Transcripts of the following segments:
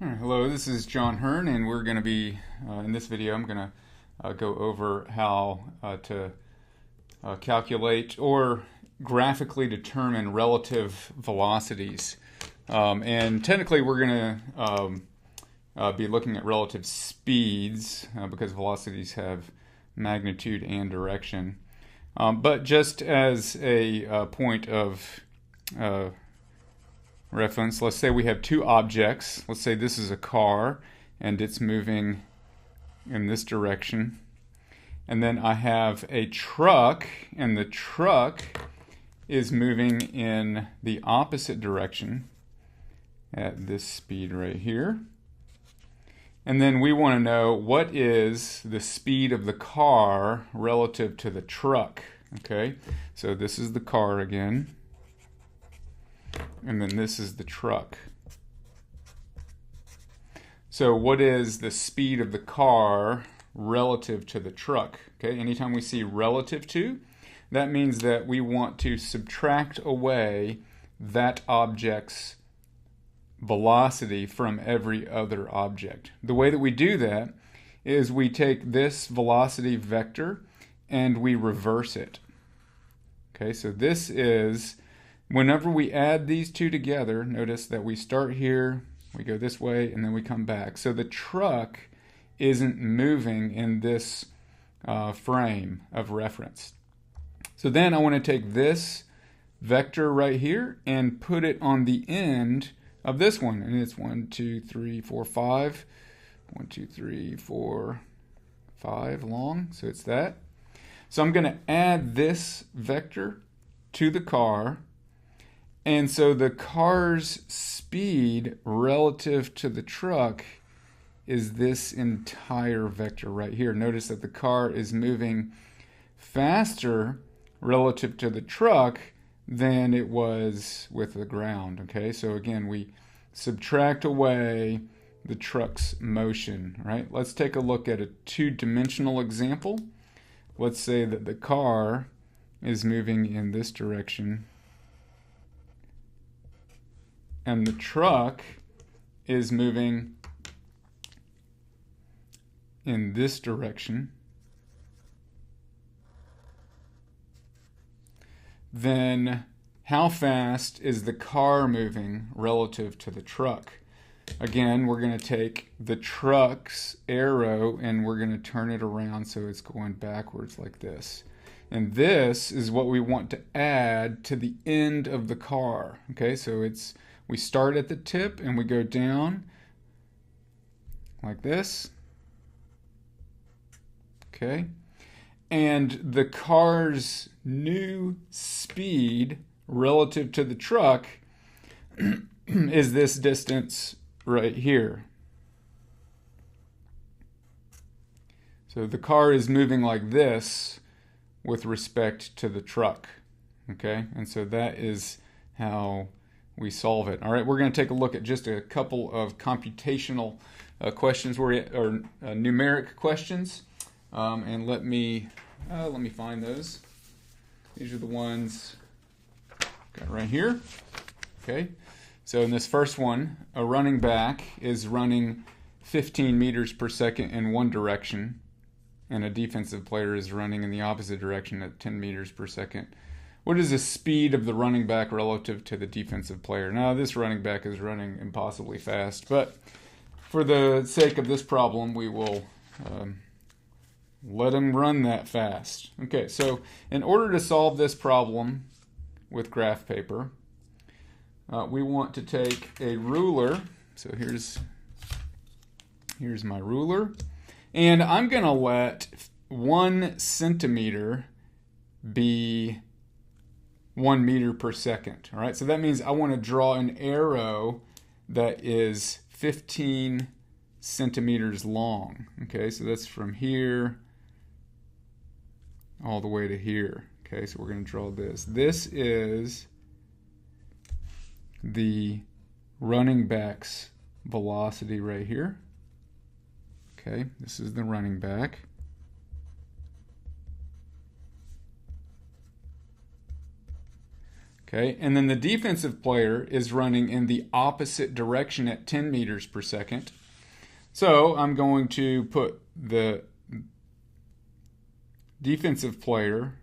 Hello, this is John Hearn, and we're going to be, in this video, I'm going to go over how to calculate or graphically determine relative velocities. And technically, we're going to be looking at relative speeds because velocities have magnitude and direction. But just as a point of reference, let's say we have two objects. Let's say this is a car and it's moving in this direction. And then I have a truck, and the truck is moving in the opposite direction at this speed right here. And then we want to know what is the speed of the car relative to the truck. Okay, so this is the car again. And then this is the truck. So what is the speed of the car relative to the truck? Okay, anytime we see relative to, that means that we want to subtract away that object's velocity from every other object. The way that we do that is we take this velocity vector and we reverse it. Okay, so this is, whenever we add these two together, notice that we start here, we go this way, and then we come back. So the truck isn't moving in this frame of reference. So then I want to take this vector right here and put it on the end of this one. And it's 1, 2, 3, 4, 5. 1, 2, 3, 4, 5 long. So it's that. So I'm going to add this vector to the car. And so the car's speed relative to the truck is this entire vector right here. Notice that the car is moving faster relative to the truck than it was with the ground. Okay, so again, we subtract away the truck's motion, right? Let's take a look at a two-dimensional example. Let's say that the car is moving in this direction and the truck is moving in this direction. Then how fast is the car moving relative to the truck? Again, we're going to take the truck's arrow and we're going to turn it around so it's going backwards like this. And this is what we want to add to the end of the car. Okay, so we start at the tip and we go down like this. Okay, and the car's new speed relative to the truck is this distance right here. So the car is moving like this with respect to the truck. Okay, and so that is how we solve it. All right, we're going to take a look at just a couple of computational questions or numeric questions. And let me find those. These are the ones got right here. Okay, so in this first one, a running back is running 15 meters per second in one direction, and a defensive player is running in the opposite direction at 10 meters per second. What is the speed of the running back relative to the defensive player? Now, this running back is running impossibly fast, but for the sake of this problem, we will let him run that fast. Okay, so in order to solve this problem with graph paper, we want to take a ruler. So here's my ruler. And I'm going to let 1 centimeter be 1 meter per second. All right, so that means I want to draw an arrow that is 15 centimeters long. Okay, so that's from here all the way to here. Okay, so we're going to draw this. This is the running back's velocity right here. Okay, this is the running back. Okay, and then the defensive player is running in the opposite direction at 10 meters per second. So I'm going to put the defensive player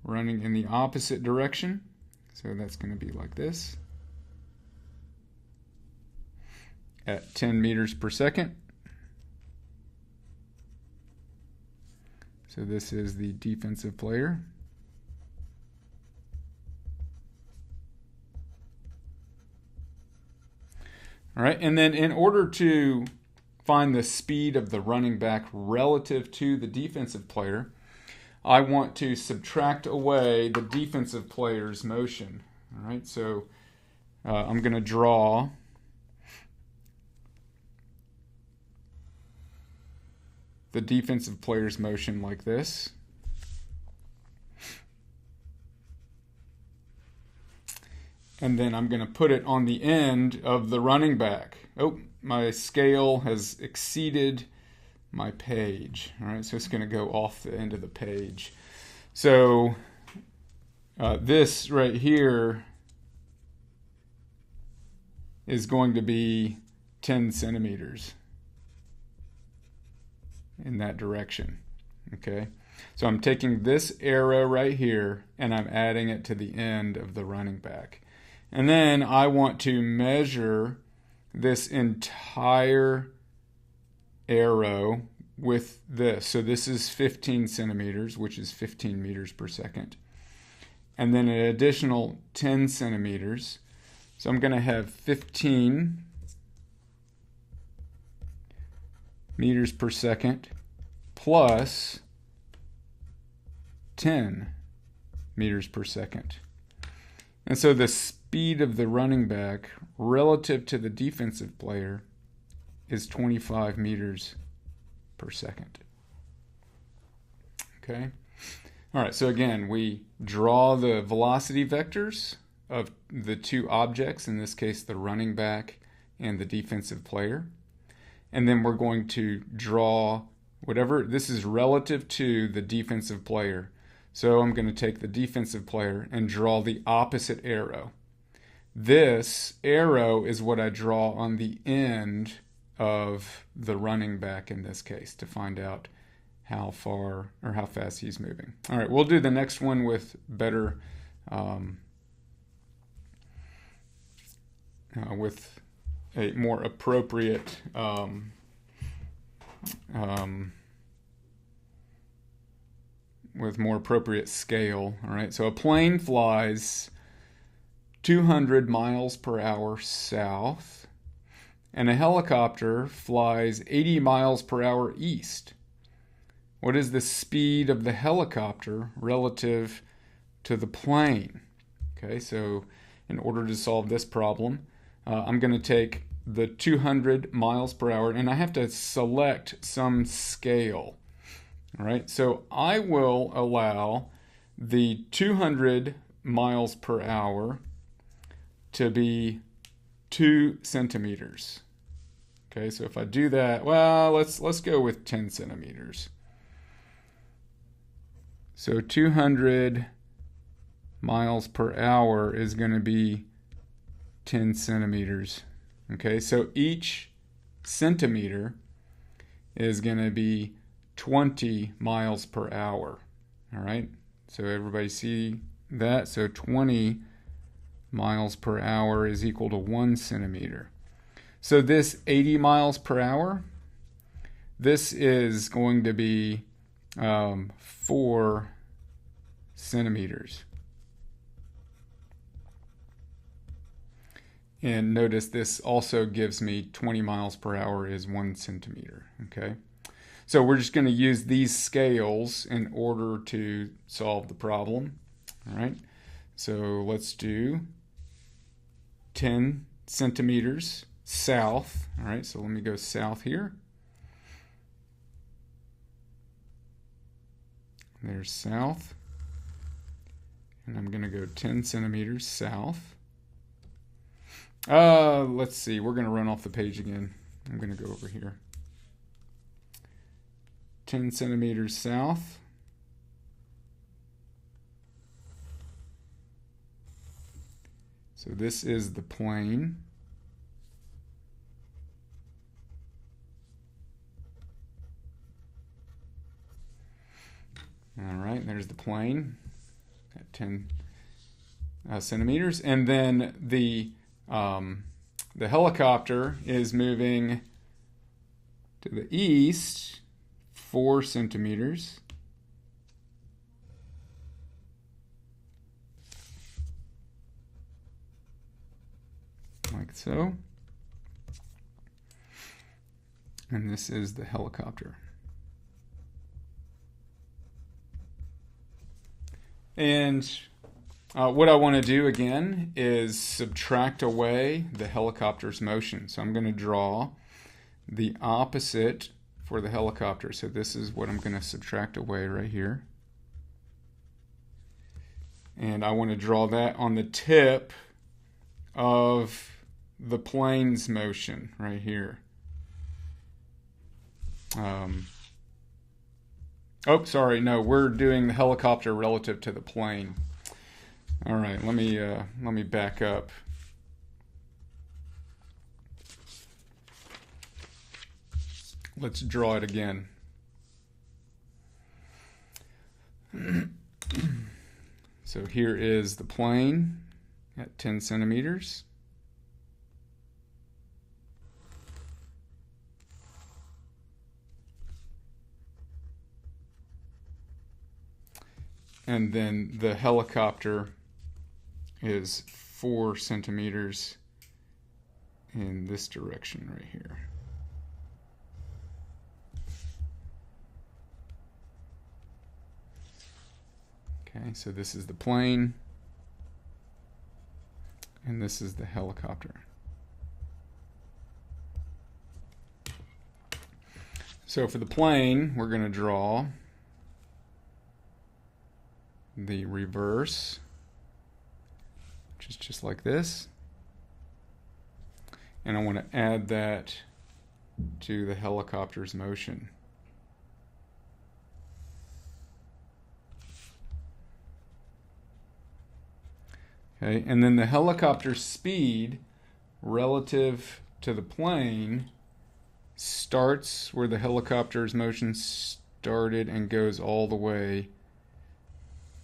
running in the opposite direction. So that's going to be like this at 10 meters per second. So this is the defensive player. All right, and then in order to find the speed of the running back relative to the defensive player, I want to subtract away the defensive player's motion. All right, so I'm going to draw the defensive player's motion like this. And then I'm going to put it on the end of the running back. Oh, my scale has exceeded my page. All right, so it's going to go off the end of the page. So this right here is going to be 10 centimeters in that direction. Okay, so I'm taking this arrow right here and I'm adding it to the end of the running back. And then I want to measure this entire arrow with this. So this is 15 centimeters, which is 15 meters per second. And then an additional 10 centimeters. So I'm going to have 15 meters per second plus 10 meters per second. And so the speed of the running back relative to the defensive player is 25 meters per second. Okay. All right, so again, we draw the velocity vectors of the two objects, in this case the running back and the defensive player. And then we're going to draw whatever, this is relative to the defensive player. So I'm going to take the defensive player and draw the opposite arrow. This arrow is what I draw on the end of the running back in this case to find out how far or how fast he's moving. All right, we'll do the next one with better, with a more appropriate with more appropriate scale. All right, so a plane flies 200 miles per hour south, and a helicopter flies 80 miles per hour east. What is the speed of the helicopter relative to the plane? Okay, so in order to solve this problem, I'm going to take the 200 miles per hour, and I have to select some scale. All right, so I will allow the 200 miles per hour to be 2 centimeters. Okay, so if I do that, well, let's go with 10 centimeters. So 200 miles per hour is going to be 10 centimeters. Okay, so each centimeter is going to be 20 miles per hour. All right, so everybody see that? So 20 miles per hour is equal to 1 centimeter. So this 80 miles per hour, this is going to be 4 centimeters. And notice this also gives me 20 miles per hour is 1 centimeter. Okay, so we're just going to use these scales in order to solve the problem. All right, so let's do 10 centimeters south. All right, so let me go south here. There's south. And I'm going to go 10 centimeters south. Let's see. We're going to run off the page again. I'm going to go over here. 10 centimeters south. So this is the plane. All right, there's the plane at 10 centimeters. And then the helicopter is moving to the east 4 centimeters. Like so. And this is the helicopter. And what I want to do again is subtract away the helicopter's motion. So I'm going to draw the opposite for the helicopter. So this is what I'm going to subtract away right here. And I want to draw that on the tip of the plane's motion right here. Oh, sorry, no, we're doing the helicopter relative to the plane. All right, let me back up. Let's draw it again. So here is the plane at 10 centimeters. And then the helicopter is 4 centimeters in this direction right here. Okay, so this is the plane, and this is the helicopter. So for the plane, we're going to draw the reverse, which is just like this. And I want to add that to the helicopter's motion. Okay, and then the helicopter's speed relative to the plane starts where the helicopter's motion started and goes all the way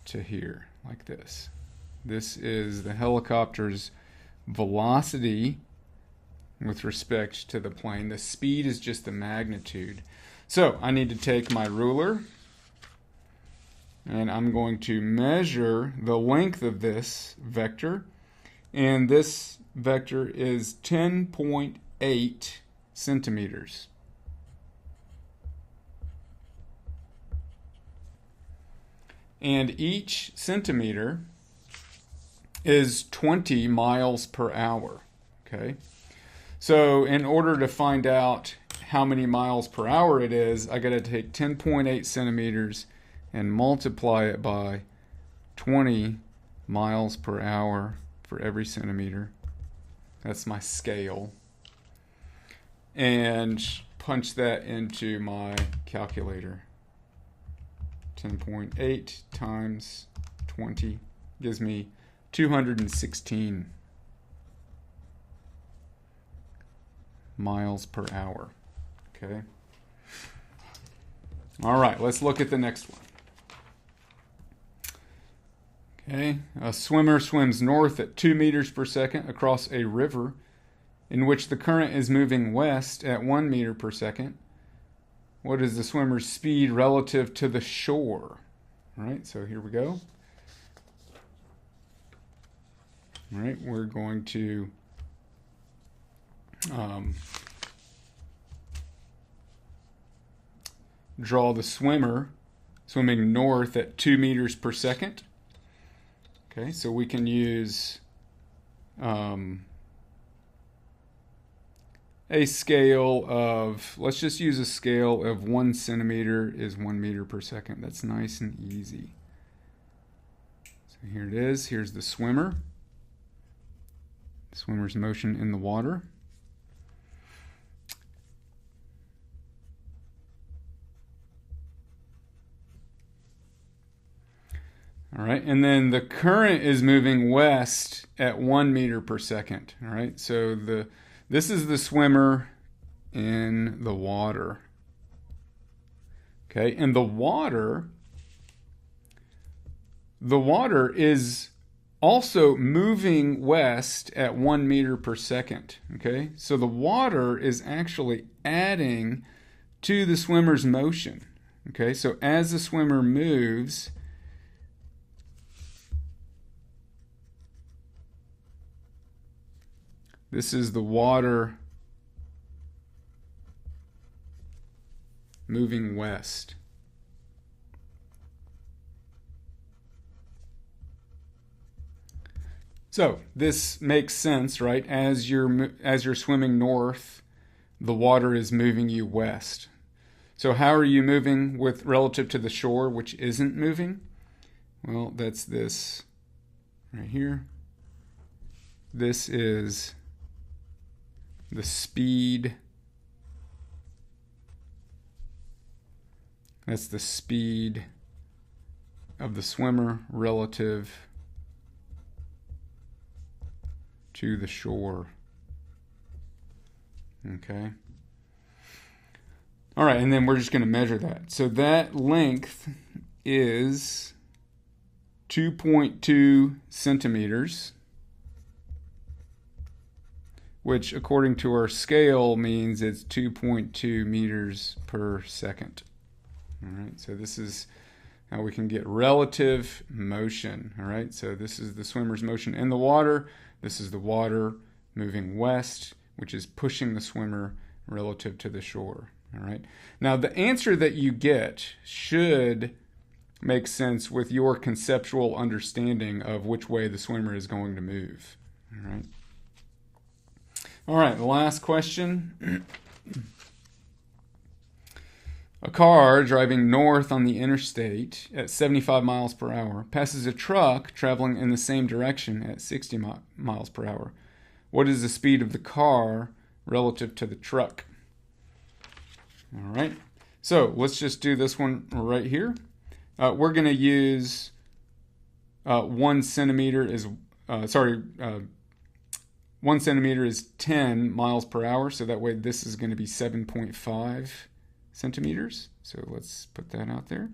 to here, like this. This is the helicopter's velocity with respect to the plane. The speed is just the magnitude. So I need to take my ruler and I'm going to measure the length of this vector, and this vector is 10.8 centimeters. And each centimeter is 20 miles per hour. Okay, so in order to find out how many miles per hour it is, I got to take 10.8 centimeters and multiply it by 20 miles per hour for every centimeter. That's my scale. And punch that into my calculator. 10.8 times 20 gives me 216 miles per hour. Okay. All right, let's look at the next one. Okay, a swimmer swims north at 2 meters per second across a river in which the current is moving west at 1 meter per second. What is the swimmer's speed relative to the shore? All right, so here we go. All right, we're going to draw the swimmer swimming north at 2 meters per second. Okay, so we can use a scale of, let's just use a scale of 1 centimeter is 1 meter per second. That's nice and easy. So here it is. Here's the swimmer. The swimmer's motion in the water. All right, and then the current is moving west at 1 meter per second. All right, so this is the swimmer in the water. Okay, and the water is also moving west at 1 meter per second. Okay, so the water is actually adding to the swimmer's motion. Okay, so as the swimmer moves, this is the water moving west. So this makes sense, right? As you're swimming north, the water is moving you west. So how are you moving with relative to the shore, which isn't moving? Well, that's this right here. This is the speed. That's the speed of the swimmer relative to the shore. Okay. All right, and then we're just going to measure that. So that length is 2.2 centimeters, which according to our scale means it's 2.2 meters per second. All right, so this is how we can get relative motion. All right, so this is the swimmer's motion in the water. This is the water moving west, which is pushing the swimmer relative to the shore. All right, now the answer that you get should make sense with your conceptual understanding of which way the swimmer is going to move. All right. All right, the last question. A car driving north on the interstate at 75 miles per hour passes a truck traveling in the same direction at 60 miles per hour. What is the speed of the car relative to the truck? All right, so let's just do this one right here. We're going to use 1 centimeter is 1 centimeter is 10 miles per hour, so that way this is going to be 7.5 centimeters. So let's put that out there.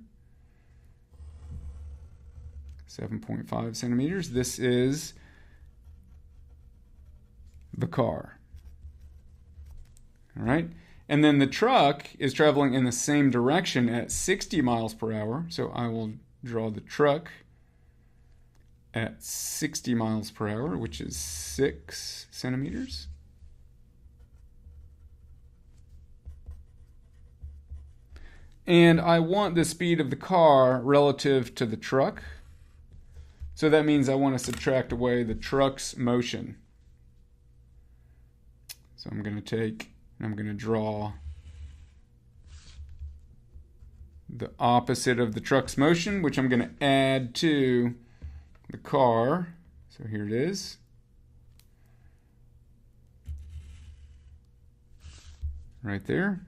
7.5 centimeters. This is the car. All right. And then the truck is traveling in the same direction at 60 miles per hour. So I will draw the truck at 60 miles per hour, which is 6 centimeters. And I want the speed of the car relative to the truck. So that means I want to subtract away the truck's motion. So I'm going to draw the opposite of the truck's motion, which I'm going to add to the car. So here it is. Right there.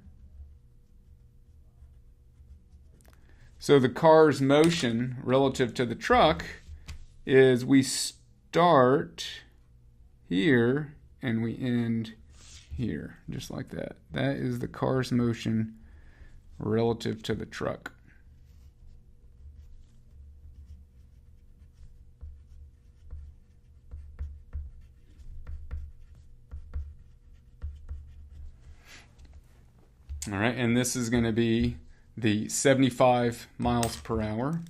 So the car's motion relative to the truck is we start here and we end here, just like that. That is the car's motion relative to the truck. All right, and this is going to be the 75 miles per hour.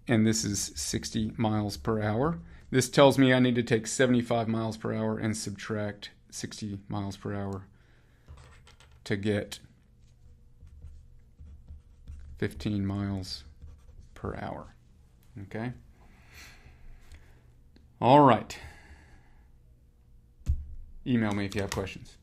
And this is 60 miles per hour. This tells me I need to take 75 miles per hour and subtract 60 miles per hour to get 15 miles per hour. Okay? All right. Email me if you have questions.